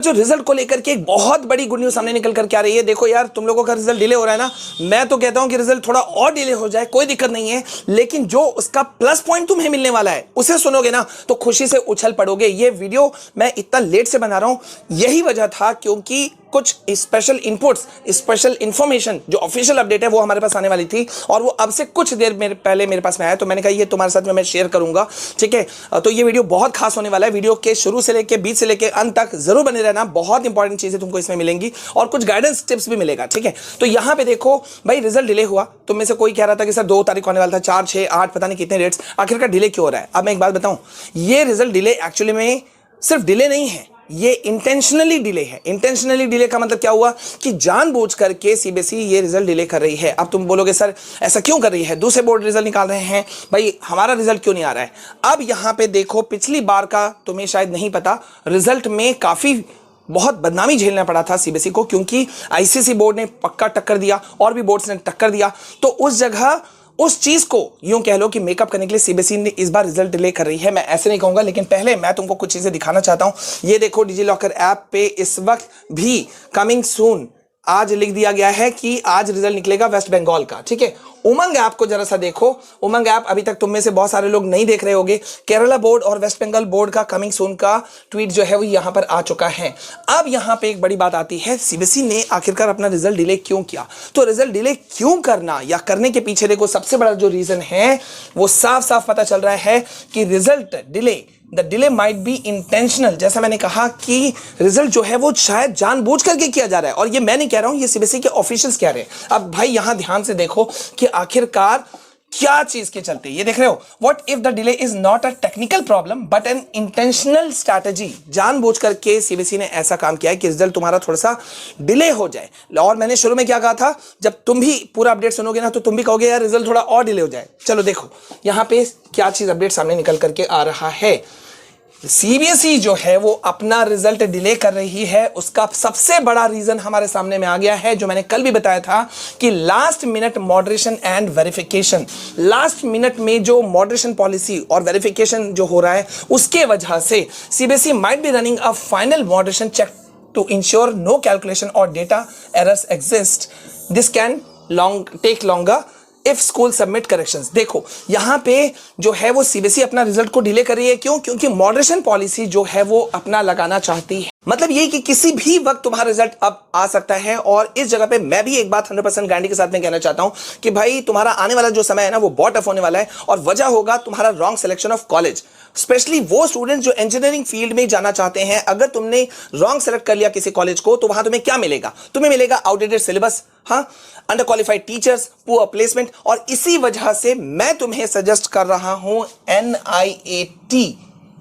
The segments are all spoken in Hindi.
जो रिजल्ट को लेकर के एक बहुत बड़ी गुड न्यूज सामने निकल कर के आ रही है। देखो यार, तुम लोगों का रिजल्ट डिले हो रहा है ना, मैं तो कहता हूं कि रिजल्ट थोड़ा और डिले हो जाए, कोई दिक्कत नहीं है, लेकिन जो उसका प्लस पॉइंट तुम्हें मिलने वाला है उसे सुनोगे ना तो खुशी से उछल पड़ोगे। ये वीडियो मैं इतना लेट से बना रहा हूं, यही वजह था क्योंकि कुछ स्पेशल इनपुट्स, स्पेशल इंफॉर्मेशन जो ऑफिशियल अपडेट है वो हमारे पास आने वाली थी और वो अब से कुछ देर पहले मेरे पास में आया, तो मैंने कहा ये तुम्हारे साथ में मैं शेयर करूंगा। ठीक है, तो ये वीडियो बहुत खास होने वाला है। वीडियो के शुरू से लेकर बीच से लेकर अंत तक जरूर बने रहना, बहुत इंपॉर्टेंट चीजें तुमको इसमें मिलेंगी और कुछ गाइडेंस टिप्स भी मिलेगा। ठीक है, तो यहां पे देखो भाई, रिजल्ट डिले हुआ। तुम में से कोई कह रहा था कि सर 2 तारीख होने वाला था, 4, 6, 8 पता नहीं कितने डेट्स, आखिरकार डिले क्यों हो रहा है। अब मैं एक बात बताऊं, ये रिजल्ट डिले एक्चुअली में सिर्फ डिले नहीं है, ये इंटेंशनली डिले है। इंटेंशनली डिले का मतलब क्या हुआ कि जानबूझ करके सीबीएसई ये रिजल्ट डिले कर रही है। अब तुम बोलोगे सर ऐसा क्यों कर रही है, दूसरे बोर्ड रिजल्ट निकाल रहे हैं, भाई हमारा रिजल्ट क्यों नहीं आ रहा है। अब यहां पे देखो, पिछली बार का तुम्हें शायद नहीं पता, रिजल्ट में काफी बहुत बदनामी झेलना पड़ा था सीबीएसई को, क्योंकि आईसीएसई बोर्ड ने पक्का टक्कर दिया और भी बोर्ड्स ने टक्कर दिया। तो उस जगह उस चीज को यूं कह लो कि मेकअप करने के लिए सीबीएसई ने इस बार रिजल्ट डिले कर रही है। मैं ऐसे नहीं कहूंगा, लेकिन पहले मैं तुमको कुछ चीजें दिखाना चाहता हूं। ये देखो, डिजिलॉकर ऐप पे इस वक्त भी कमिंग सून आज लिख दिया गया है कि आज रिजल्ट निकलेगा वेस्ट बंगाल का। ठीक है, उमंग ऐप को जरा सा देखो। उमंग ऐप अभी तक तुम में से बहुत सारे लोग नहीं देख रहे होंगे। केरला बोर्ड और वेस्ट बंगाल बोर्ड का कमिंग सून का ट्वीट जो है वो यहां पर आ चुका है। अब यहां पे एक बड़ी बात आती है, सीबीएसई ने आखिरकार अपना रिजल्ट डिले क्यों किया। तो रिजल्ट डिले क्यों करना या करने के पीछे देखो सबसे बड़ा जो रीजन है वो साफ साफ पता चल रहा है कि result delay, the delay might be intentional. जैसा मैंने कहा कि रिजल्ट जो है वो शायद जानबूझ करके किया जा रहा है, और ये मैं नहीं कह रहा हूं, ये सीबीएसई के ऑफिशियल्स कह रहे हैं। अब भाई यहां ध्यान से देखो कि आखिरकार क्या चीज के चलते, ये देख रहे हो, what if the delay is not a technical problem but an intentional strategy. जानबूझ करके सीबीएसई ने ऐसा काम किया है कि रिजल्ट तुम्हारा थोड़ा सा डिले हो जाए। और मैंने शुरू में क्या कहा था, जब तुम भी पूरा अपडेट सुनोगे ना तो तुम भी कहोगे यार रिजल्ट थोड़ा और डिले हो जाए। चलो देखो यहां पे क्या चीज अपडेट सामने निकल करके आ रहा है। सीबीएसई जो है वो अपना रिजल्ट डिले कर रही है, उसका सबसे बड़ा रीजन हमारे सामने में आ गया है, जो मैंने कल भी बताया था कि last minute moderation and verification. Last minute में जो मॉडरेशन पॉलिसी और वेरिफिकेशन जो हो रहा है उसके वजह से CBSE might be running a final moderation check to ensure no calculation और data errors exist. This can take longer if school submit corrections. देखो यहां पे जो है वो सीबीएसई अपना रिजल्ट को डिले कर रही है। क्यों? क्योंकि मॉडरेशन पॉलिसी जो है वो अपना लगाना चाहती है। मतलब ये कि किसी भी वक्त तुम्हारा रिजल्ट अब आ सकता है। और इस जगह पे मैं भी एक बात 100% गारंटी के साथ में कहना चाहता हूं कि भाई तुम्हारा आने वाला जो समय है ना वो बहुत टफ होने वाला है, और वजह होगा तुम्हारा wrong selection of college. Specially वो स्टूडेंट्स जो इंजीनियरिंग फील्ड में जाना चाहते हैं, अगर तुमने रॉन्ग सेलेक्ट कर लिया किसी कॉलेज को तो वहां तुम्हें क्या मिलेगा? तुम्हें मिलेगा आउटडेटेड सिलेबस, हाँ, under qualified teachers, poor placement. और इसी वजह से मैं तुम्हें सजेस्ट कर रहा हूं NIAT,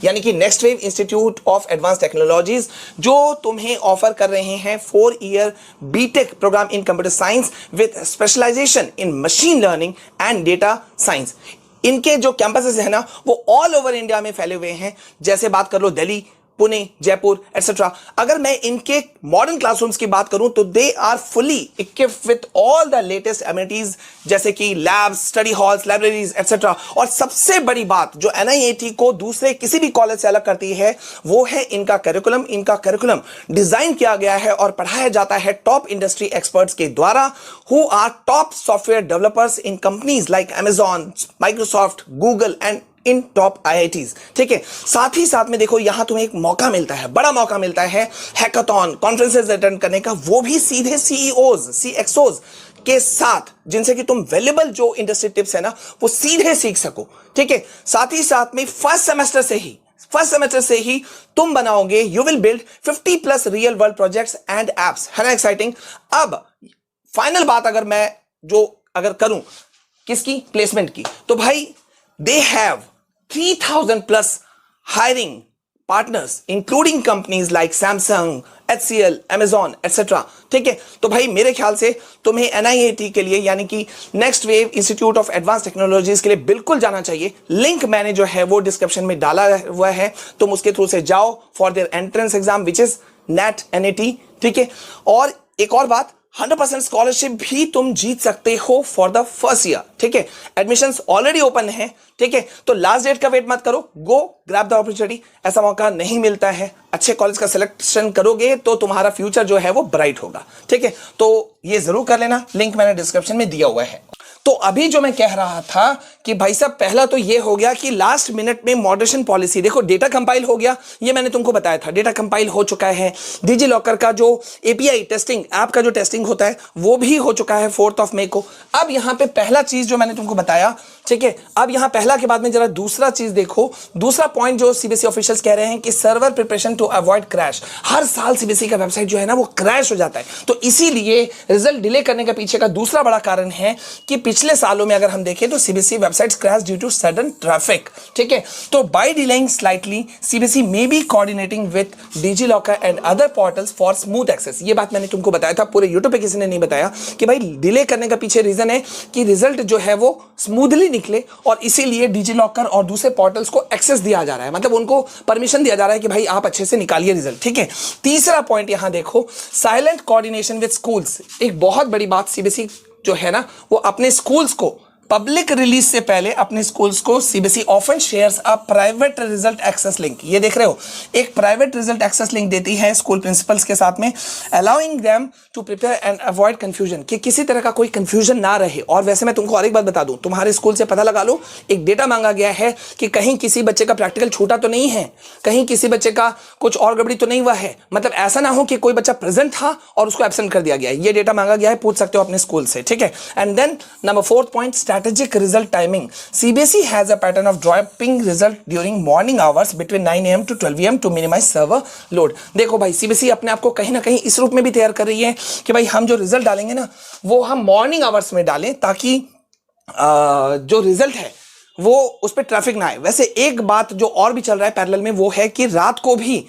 यानी कि next wave institute of advance technologies, जो तुम्हें ऑफर कर रहे हैं 4 year BTech programme in computer science with specialisation in machine learning and data science. इनके जो कैंपसेस है ना वो ऑल ओवर इंडिया में फैले हुए हैं। जैसे बात कर लो दिल्ली, पुणे, जयपुर एटसेट्रा। अगर मैं इनके मॉडर्न क्लासरूम्स की बात करूं तो they are fully equipped with all the latest amenities, जैसे कि labs, study halls, libraries etcetera. और सबसे बड़ी बात जो NIAT को दूसरे किसी भी कॉलेज से अलग करती है वो है इनका करिकुलम। इनका करिकुलम डिजाइन किया गया है और पढ़ाया जाता है टॉप इंडस्ट्री एक्सपर्ट्स के द्वारा, who are top software developers in companies like Amazon, Microsoft, Google and in top IITs। ठीक है, साथ ही साथ में देखो यहां तुम्हें एक मौका मिलता है, बड़ा मौका मिलता है हैकाथॉन कॉन्फ्रेंसेस अटेंड करने का, वो भी सीधे CEOs, CXOs के साथ, जिनसे कि तुम वैल्यूएबल जो इंडस्ट्री टिप्स है ना वो सीधे सीख सको। ठीक है, साथ ही साथ में फर्स्ट सेमेस्टर से ही तुम बनाओगे, you will build 50+ real world projects and apps. है ना एक्साइटिंग। अब फाइनल बात अगर करूं किसकी, प्लेसमेंट की, तो भाई they have 3,000+ hiring partners including companies like Samsung, HCL, Amazon etc. ठीक है, तो भाई मेरे ख्याल से तुम्हें NIAT के लिए यानी कि next wave institute of advance technologies के लिए बिल्कुल जाना चाहिए। लिंक मैंने जो है वो डिस्क्रिप्शन में डाला हुआ है, तुम उसके थ्रू से जाओ for their entrance exam which is NET। ठीक है, और एक और बात, 100% स्कॉलरशिप भी तुम जीत सकते हो फॉर द फर्स्ट ईयर। ठीक है, एडमिशंस ऑलरेडी ओपन है। ठीक है, तो लास्ट डेट का वेट मत करो, गो ग्रैब द अपॉर्चुनिटी। ऐसा मौका नहीं मिलता है अच्छे कॉलेज का सिलेक्शन करोगे तो तुम्हारा फ्यूचर जो है वो ब्राइट होगा, ठीक है। तो ये जरूर कर लेना, लिंक मैंने डिस्क्रिप्शन में दिया हुआ है। तो अभी जो मैं कह रहा था कि भाई साहब पहला तो ये हो गया कि लास्ट मिनट में मॉडरेशन पॉलिसी, देखो डेटा कंपाइल हो गया, ये मैंने तुमको बताया था, डेटा कंपाइल हो चुका है। डिजी लॉकर का जो एपीआई टेस्टिंग, ऐप का जो टेस्टिंग होता है वो भी हो चुका है 4 मई को। अब यहां पे पहला चीज जो मैंने तुमको बताया, ठीक है, अब यहां पहला के बाद में जरा दूसरा चीज देखो, दूसरा पॉइंट जो सीबीएसई ऑफिशियल्स कह रहे हैं कि server preparation to avoid crash. हर साल सीबीएसई का वेबसाइट जो है ना वो क्रैश हो जाता है, तो इसीलिए रिजल्ट डिले करने के पीछे का दूसरा बड़ा कारण है कि पिछले सालों में अगर हम देखें तो CBSE websites crash due to sudden traffic, ठीक है। तो by delaying slightly CBSE may be coordinating with DigiLocker and other portals for smooth access. ये बात मैंने तुमको बताया था, पूरे यूट्यूब पे किसी ने नहीं बताया कि भाई डिले करने का पीछे रीजन है कि रिजल्ट जो है वो स्मूथली निकले, और इसीलिए डिजी लॉकर और दूसरे पोर्टल्स को एक्सेस दिया जा रहा है, मतलब उनको परमिशन दिया जा रहा है कि भाई आप अच्छे से निकालिए रिजल्ट, ठीक है। तीसरा पॉइंट यहां देखो, साइलेंट कोऑर्डिनेशन विद स्कूल्स। एक बहुत बड़ी बात, सीबीएसई जो है ना वो अपने स्कूल्स को पब्लिक रिलीज से पहले अपने स्कूल्स को CBSE often shares a private result access link. ये देख रहे हो, एक प्राइवेट रिजल्ट एक्सेस लिंक देती है स्कूल प्रिंसिपल्स के साथ में, allowing them to prepare and avoid confusion, कि किसी तरह का कोई कंफ्यूजन ना रहे। और वैसे मैं तुमको और एक बात बता दूं, तुम्हारे स्कूल से पता लगा लो, एक डेटा मांगा गया है कि कहीं किसी बच्चे का प्रैक्टिकल छूटा तो नहीं है, कहीं किसी बच्चे का कुछ और गड़बड़ी तो नहीं हुआ है, मतलब ऐसा ना हो कि कोई बच्चा प्रेजेंट था और उसको एब्सेंट कर दिया गया है। ये डेटा मांगा गया है, पूछ सकते हो अपने स्कूल से, ठीक है। And then number 4th point, strategic result timing. CBSE has a pattern of dropping result during morning hours between 9 AM to 12 AM to minimize server load. देखो भाई, CBSE अपने आप को कहीं ना कहीं इस रूप में भी तैयार कर रही है कि भाई हम जो रिजल्ट डालेंगे ना वो हम मॉर्निंग आवर्स में डालें, ताकि जो रिजल्ट है वो उस पर ट्रैफिक ना आए। वैसे एक बात जो और भी चल रहा है पैरेलल में, वो है कि रात को भी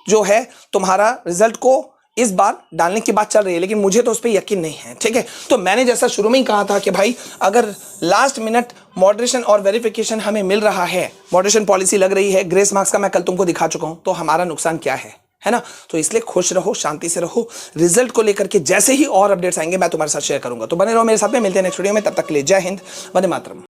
जो है तुम्हारा रिजल्ट को इस बार डालने की बात चल रही है, लेकिन मुझे तो उस पर यकीन नहीं है, ठीक है। तो मैंने जैसा शुरू में ही कहा था कि भाई अगर लास्ट मिनट मॉडरेशन और वेरिफिकेशन हमें मिल रहा है, मॉडरेशन पॉलिसी लग रही है, ग्रेस मार्क्स का मैं कल तुमको दिखा चुका हूं, तो हमारा नुकसान क्या है ना। तो इसलिए खुश रहो, शांति से रहो। रिजल्ट को लेकर के जैसे ही और अपडेट्स आएंगे मैं तुम्हारे साथ शेयर करूंगा। तो बने रहो मेरे साथ में, मिलते हैं नेक्स्ट वीडियो में, तब तक के लिए जय हिंद, वंदे मातरम।